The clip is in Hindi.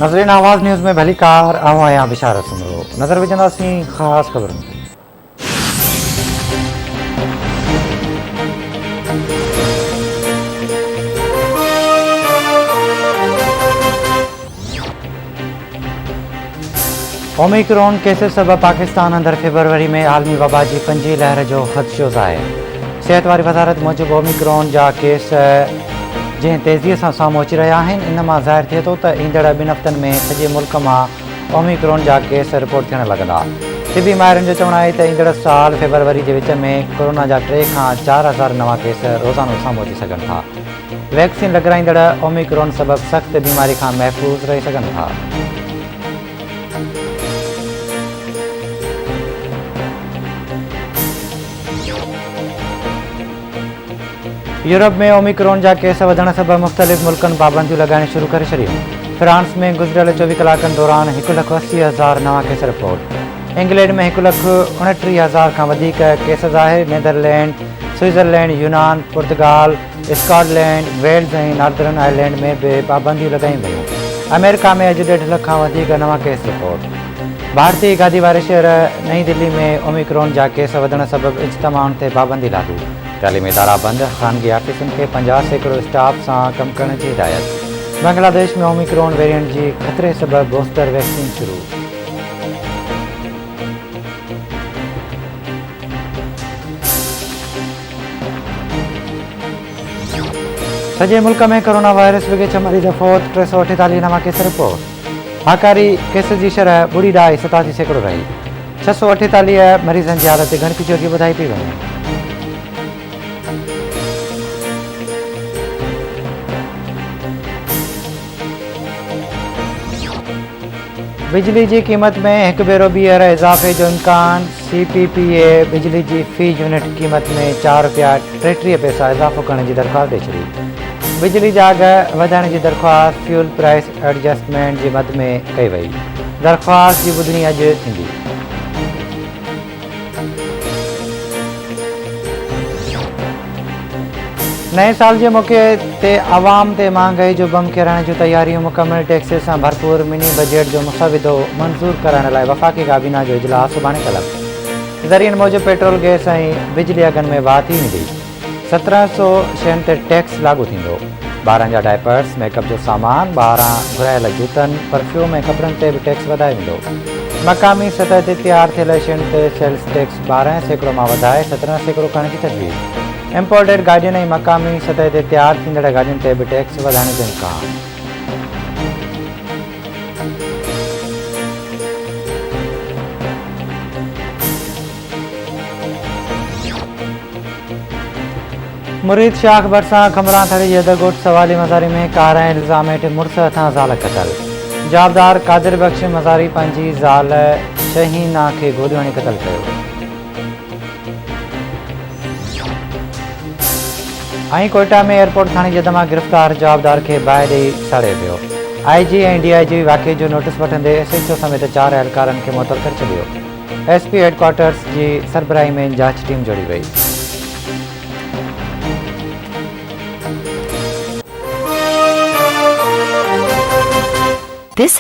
नज़रीन आवाज़ न्यूज़ में भली कार आवां बिशारत सुनो नज़र विझंदासीं ख़ासि ख़बरुनि ते। ओमिक्रॉन केसेस सबब पाकिस्तान अंदर फेबरवरी में आलमी वबा की 5 लहर जो ख़दशो ज़ाहिर। सेहत वारी वज़ारत मूजिब ओमिक्रॉन जा केस जैं तेज़ीअ सां साम्हूं अची रहिया आहिनि, इन मां ज़ाहिर थिए थो त ईंदड़ 2 हफ़्तनि में सॼे मुल्क मां ओमिक्रॉन जा केस रिपोर्ट थियण लॻंदा। तिबी माहिरनि जो चवणु आहे त ईंदड़ साल फेबरवरी जे विच में कोरोना जा 3 खां 4 हज़ार नवां केस रोज़ानो साम्हूं अची सघनि था। वैक्सीन लॻाराईंदड़ ओमिक्रॉन सबबि सख़्त बीमारी खां महफ़ूज़ रही सघनि था। यूरोप में ओमिक्रॉन जा केस वधण सबबि मुख़्तलिफ़ मुल्कनि पाबंदियूं लॻाइण शुरू करे छॾियूं। फ्रांस में गुज़िरियल 24 कलाकनि दौरान 1,80,000 नवां केस रिपोर्ट। इंग्लैंड में 1,29,000 खां वधीक केस ज़ाहिर। नीदरलैंड, स्विट्ज़रलैंड, यूनान, पुर्तगाल, स्कॉटलैंड, वेल्स ऐं नॉर्दर्न आयरलैंड में भी पाबंदियूं लॻायूं वयूं। अमेरिका में अॼु 1.5 लख खां वधीक नवां केस रिपोर्ट। भारतीय गादी वारे शहर नई दिल्ली में ओमिक्रॉन जा केस वधण सबबि इज्तिमाउनि ते पाबंदी लागू। तइलीमी इदारा बंदि। ख़ानगी ऑफिसुनि खे 50% स्टाफ सां कमु करण जी हिदायत। बांग्लादेश में ओमिक्रॉन वेरिएंट जी ख़तरे सबबि बूस्टर वैक्सीन शुरू। सॼे मुल्क में कोरोना वायरस विगे 6 मरीज़ फ़ौत। 348 नवां केस रिपोर्ट। हाकारी केस जी शरह 0.87% रही। 648 मरीज़नि जी हालत गणित जोगी ॿुधाई पई वञे। बिजली की कीमत में एक भेरो ॿीहर इज़ाफ़े जो इम्कान। CPPA बिजली की फ़ी यूनिट कीमत में 4 रुपया 33 पैसा इज़ाफ़ो करण की दरख़्वास्त ॾेई छॾी। बिजली जा अघ वधाइण जी दरख़्वास्त फ्यूल प्राइस एडजस्टमेंट जी मद में कई वई। दरख़्वास्त की ॿुधणी अॼु थींदी। नए साल के मौके ते आवाम ते महांगाई जो बम किरण जूं तैयारियूं मुकमल। टैक्सेस सां भरपूर मिनी बजट जो मुसविदो मंज़ूर करण लाइ वफ़ाक़ी काबीना जो इजलास सुभाणे तलब। ज़रियनि मूजिब पेट्रोल गैस ऐं बिजली अघनि में वाधी ईंदी। 1700 शयुनि ते टैक्स लागू थींदो। ॿारनि जा डायपर्स, मेकअप जो सामान, ॿाहिरां घुरायल जूतनि, परफ्यूम ऐं कपिड़नि ते बि टैक्स वधाए वेंदो। मक़ामी सतह ते तयारु थियल शयुनि ते सेल्स टैक्स 12% मां वधाए 17% करण जी तजवीज़। इम्पोर्टेड गाॾियुनि ऐं मक़ामी सतह ते तयारु थींदड़ गाॾियुनि ते बि टैक्स वधाइण जो इम्कान। मुरीद शाख भरिसां खमरां थड़ी जी अदरगोट सवाली मज़ारी में कार ऐं इल्ज़ाम हेठि मुड़ुस हथां ज़ाल क़तल। जाबदार कादिर बख़्श मज़ारी पंहिंजी ज़ाल शहीना खे गोलियूं हणी क़तल कयो। ऐं कोयटा में एयरपोर्ट थाणे जे दमा गिरफ़्तार जवाबदार खे बाहि ॾेई साड़े पियो। IG ऐं DIG वाक़े जो नोटिस वठंदे SHO समेत 4 एहलकारनि खे मुअतल करे छॾियो। SP हेडक्वार्टर्स जी सरबराही में जांच टीम जोड़ी वई। This